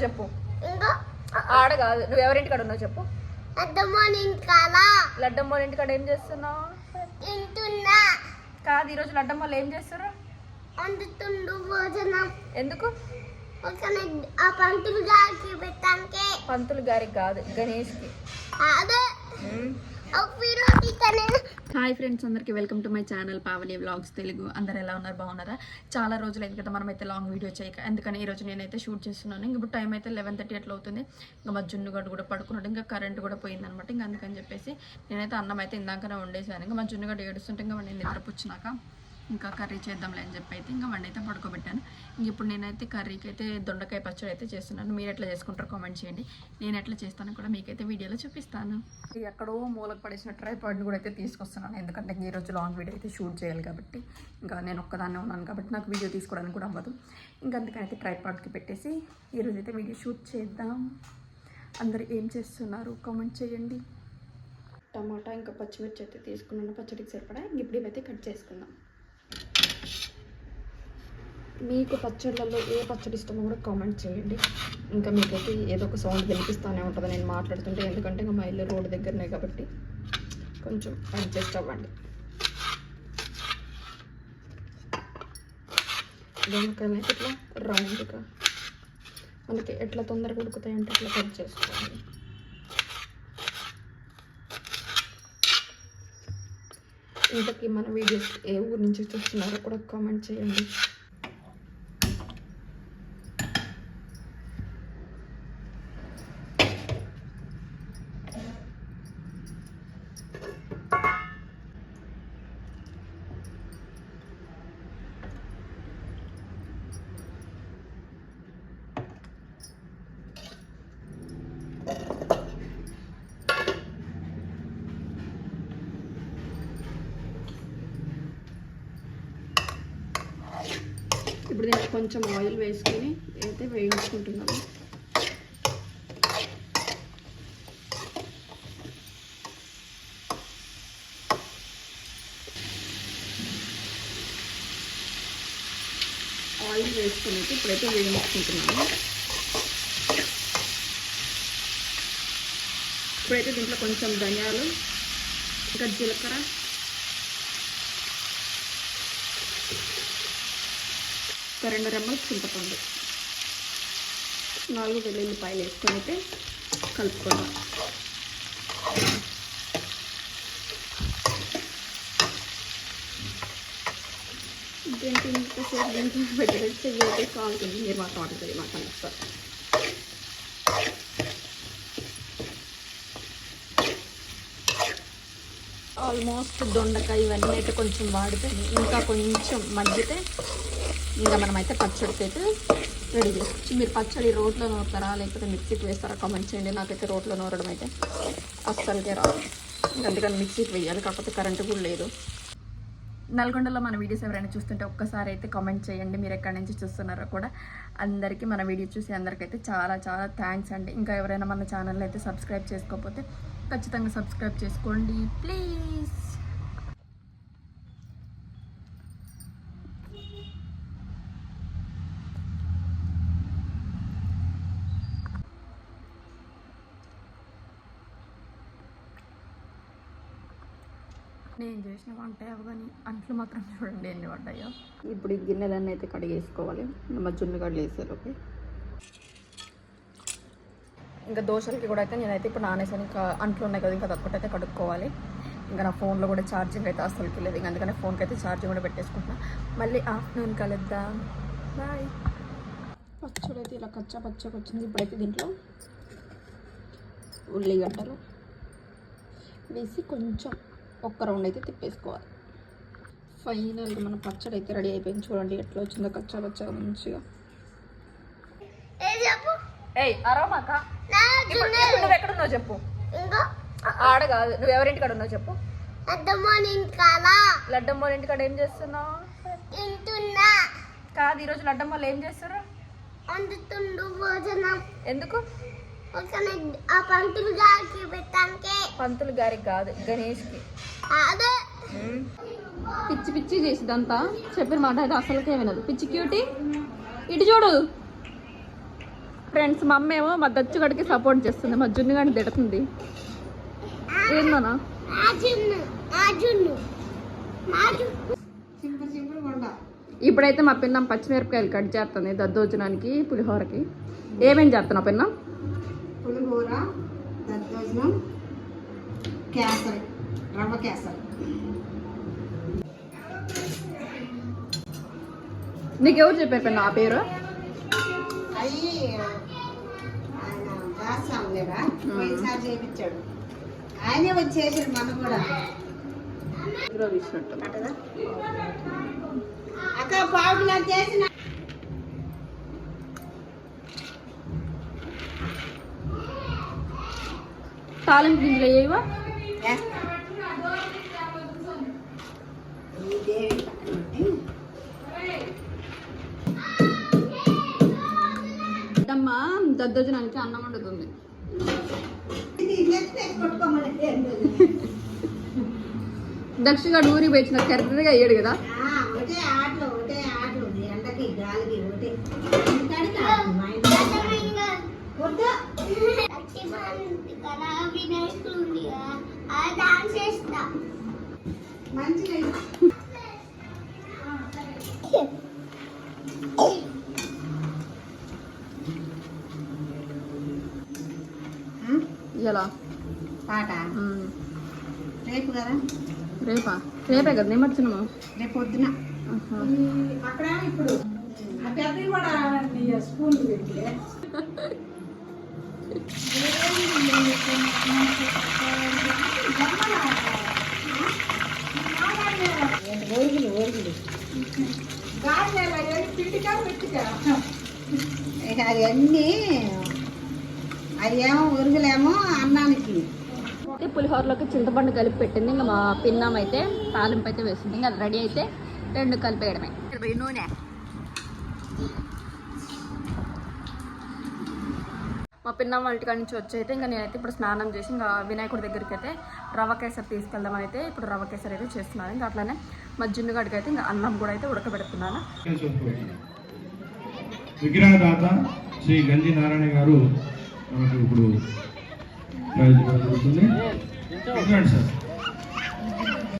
ఉన్నావు చెప్పు. ఆడ కాదు, నువ్వు ఎవరింటికాడ ఉన్నావు చెప్పు. లడ్డమ్మ ఇంటికాడ ఏం చేస్తున్నావు? కాదు, ఈరోజు లడ్డమ్మ ఏం చేస్తారు? ఎందుకు? పంతులు గారికి కాదు, గణేష్ కి. హాయ్ ఫ్రెండ్స్, అందరికీ welcome to my channel Pavani vlogs Telugu. అందరు ఎలా ఉన్నారు? బాగున్నారా? చాలా రోజులు అయింది కదా మనమైతే లాంగ్ వీడియో చేయక. ఎందుకని ఈరోజు నేనైతే షూట్ చేస్తున్నాను. ఇప్పుడు టైం అయితే 11:30 అట్లా అవుతుంది. ఇంకా మా జున్నుగడ్డ కూడా పడుకున్నాడు, ఇంకా కరెంట్ కూడా పోయిందనమాట. ఇంకా అందుకని చెప్పేసి నేనైతే అన్నం అయితే ఇందాకనే వండేసాను. ఇంకా మా జున్నుగడ్డ ఏడుస్తుంటే ఇంకా నేను నిద్రపుచ్చినాక ఇంకా కర్రీ చేద్దాంలే అని చెప్పి అయితే ఇంకా వండి అయితే పడుకోబెట్టాను. ఇంక ఇప్పుడు నేనైతే కర్రీకి అయితే దొండకాయ పచ్చడి అయితే చేస్తున్నాను. మీరు ఎట్లా చేసుకుంటారో కామెంట్ చేయండి. నేను ఎట్లా చేస్తానో కూడా మీకైతే వీడియోలో చూపిస్తాను. ఎక్కడో మూలకు పడేసిన ట్రైపాడ్ని కూడా అయితే తీసుకొస్తున్నాను. ఎందుకంటే ఈరోజు లాంగ్ వీడియో అయితే షూట్ చేయాలి కాబట్టి, ఇంకా నేను ఒక్కదాన్నే ఉన్నాను కాబట్టి నాకు వీడియో తీసుకోవడానికి కూడా అవ్వదు. ఇంకా అందుకని అయితే ట్రైపాడ్కి పెట్టేసి ఈరోజు అయితే వీడియో షూట్ చేద్దాం. అందరు ఏం చేస్తున్నారు కామెంట్ చేయండి. టమాటా ఇంకా పచ్చిమిర్చి అయితే తీసుకున్నాను, పచ్చడికి సరిపడా. ఇప్పుడు ఇవైతే కట్ చేసుకుందాం. మీకు పచ్చళ్ళల్లో ఏ పచ్చడి ఇష్టమో కూడా కామెంట్ చేయండి. ఇంకా మీకైతే ఏదో ఒక సౌండ్ వినిపిస్తూనే ఉంటుంది నేను మాట్లాడుతుంటే, ఎందుకంటే ఇంకా మా ఇల్లు రోడ్డు దగ్గరనే కాబట్టి కొంచెం అడ్జస్ట్ అవ్వండి. దొండకాయలు అయితే ఇట్లా రౌండ్గా మనకి ఎట్లా తొందరగా ఉడుకుతాయంటే అట్లా కట్ చేసుకోవాలి. ఇంతకీ మన వీడియోస్ ఏ ఊరు నుంచి చూస్తున్నారో కూడా కామెంట్ చేయండి. ఇప్పుడు నేను కొంచెం ఆయిల్ వేసుకొని అయితే వేయించుకుంటున్నాను. ఆయిల్ వేసుకొని అయితే ఇప్పుడైతే వేయించుకుంటున్నాను. ఇప్పుడైతే దీంట్లో కొంచెం ధనియాలు, ఇంకా జీలకర్ర, ఒక 2 రెమ్మలు చింతపండు, 4 వెల్లుల్లిపాయలు వేసుకొని అయితే కలుపుకోవడం. దీనికి ఇంతసేపు దీంట్లో పెట్టేసి చెయ్యి కాలుతుంది. మీరు మాత్రం ఆడుతుంది మాకు అనిపిస్తారు. ఆల్మోస్ట్ దొండకాయ ఇవన్నీ అయితే కొంచెం వాడిపోయి ఇంకా కొంచెం మగ్గితే ఇంకా మనమైతే పచ్చడికి అయితే రెడీ చేసుకోవచ్చు. మీరు పచ్చడి రోట్లో నూరుతారా లేకపోతే మిక్సీకి వేస్తారా కామెంట్ చేయండి. నాకైతే రోట్లో నూరడం అయితే అస్సలుకే రాదు, అందుకని మిక్సీకి వేయాలి. కాకపోతే కరెంటు కూడా లేదు. నల్గొండలో మన వీడియోస్ ఎవరైనా చూస్తుంటే ఒక్కసారి అయితే కామెంట్ చేయండి. మీరు ఎక్కడి నుంచి చూస్తున్నారో కూడా. అందరికీ మన వీడియో చూసి అందరికైతే చాలా చాలా థ్యాంక్స్ అండి. ఇంకా ఎవరైనా మన ఛానల్ అయితే సబ్స్క్రైబ్ చేసుకోకపోతే ఖచ్చితంగా సబ్స్క్రైబ్ చేసుకోండి ప్లీజ్. నేను చేసిన వంట అవగానే అంట్లు మాత్రం చూడండి ఎన్ని పడ్డాయో. ఇప్పుడు ఈ గిన్నెలన్నీ అయితే కడిగేసుకోవాలి. మా జున్నుగడ్డలు వేసేలోకి ఇంకా దోశలకి కూడా అయితే నేనైతే ఇప్పుడు నానేసాను. ఇంకా అంట్లు ఉన్నాయి కదా, ఇంకా తక్కువ కడుక్కోవాలి. ఇంకా నా ఫోన్లో కూడా ఛార్జింగ్ అయితే అసలుకి లేదు. ఇంకా అందుకని ఫోన్కి అయితే ఛార్జింగ్ కూడా పెట్టేసుకుంటున్నా. మళ్ళీ ఆఫ్టర్నూన్ కలుద్దాం. బాయ్. పచ్చడి అయితే ఇలా పచ్చగా వచ్చింది. ఇప్పుడైతే దీంట్లో ఉల్లిగడ్డలు వేసి కొంచెం ఒక్క రౌండ్ అయితే తిప్పేసుకోవాలి. ఫైనల్గా మన పచ్చడి అయితే రెడీ అయిపోయింది. చూడండి ఎట్లా వచ్చిందో పచ్చగా మంచిగా. నువ్వు ఎక్కడున్నావు చెప్పు. ఆడ కాదు, నువ్వు ఎవరింటికాడ ఉన్నావు చెప్పు. లడ్డమ్మ ఇంటికాడ ఏం చేస్తున్నావు? కాదు, ఈరోజు లడ్డమ్మ ఏం చేస్తారు? ఎందుకు? పంతులు గారికి కాదు, గణేష్ కి. పిచ్చి పిచ్చి చేసిదంతా చెప్పిన మాట అయితే అసలుకే వినదు. పిచ్చి క్యూటీ ఇటు చూడు. ఫ్రెండ్స్ మా అమ్మ ఏమో మా దచ్చుగడికి సపోర్ట్ చేస్తుంది, మా జున్ను గడికి తిడుతుంది. ఏందోనా ఇప్పుడైతే మా పిన్నం పచ్చిమిరపకాయలు కట్ చేస్తుంది దద్దోజనానికి, పులిహోరకి. ఏమేమి చేస్తున్నా పిన్నం? పులిహోర, దద్దోజనం, కేసరి, రవ్వ కేసరి. నీకెవరు చెప్పారు పిన్న ఆ పేరు? అవి ఆయన దాస్తాం లేదా పోయినసారి చేయించాడు, ఆయనే వచ్చేసాడు. మనం కూడా ఇచ్చినట్టు అక్క పావులా చేసిన తాలింపు గింజలు అయ్యేవా? అమ్మా దద్దోజనానికి అన్నం వండుతుంది. దక్షిగాడు ఊరికి పోయించిన కరెక్ట్గా అయ్యాడు కదా. ఒకటే ఆటలు ఎండకి గాలికి ఒకటే మంచిగా ఇలా పాట రేపు కదా, రేపే కదా నిమజ్జనము, రేపు పొద్దున. అక్కడ ఇప్పుడు ఆ పెద్దవి కూడా స్కూల్ ఓరుగులు ఇక అవన్నీ అది ఏమో ఒరుగులేమో అన్నానికి. పులిహోరలోకి చింతపండు కలిపి పెట్టింది. ఇంకా మా పిన్నం అయితే తాలింపు అయితే వేసింది. ఇంకా అది రెడీ అయితే రెండు కలిపేయడమే. నూనె మా పిన్నం వాళ్ళ ఇంటికాడ నుంచి వచ్చి అయితే ఇంకా నేనైతే ఇప్పుడు స్నానం చేసి ఇంకా వినాయకుడి దగ్గరికి అయితే రవ్వ కేసరి తీసుకెళ్దామని అయితే ఇప్పుడు రవ్వ కేసరి అయితే చేస్తున్నాను. ఇంకా అట్లానే మా జున్నుగడికి అయితే ఇంకా అన్నం కూడా అయితే ఉడకబెడుతున్నాను. విగ్రహదాత శ్రీ గంజి నారాయణ గారు మనకు ఇప్పుడు సార్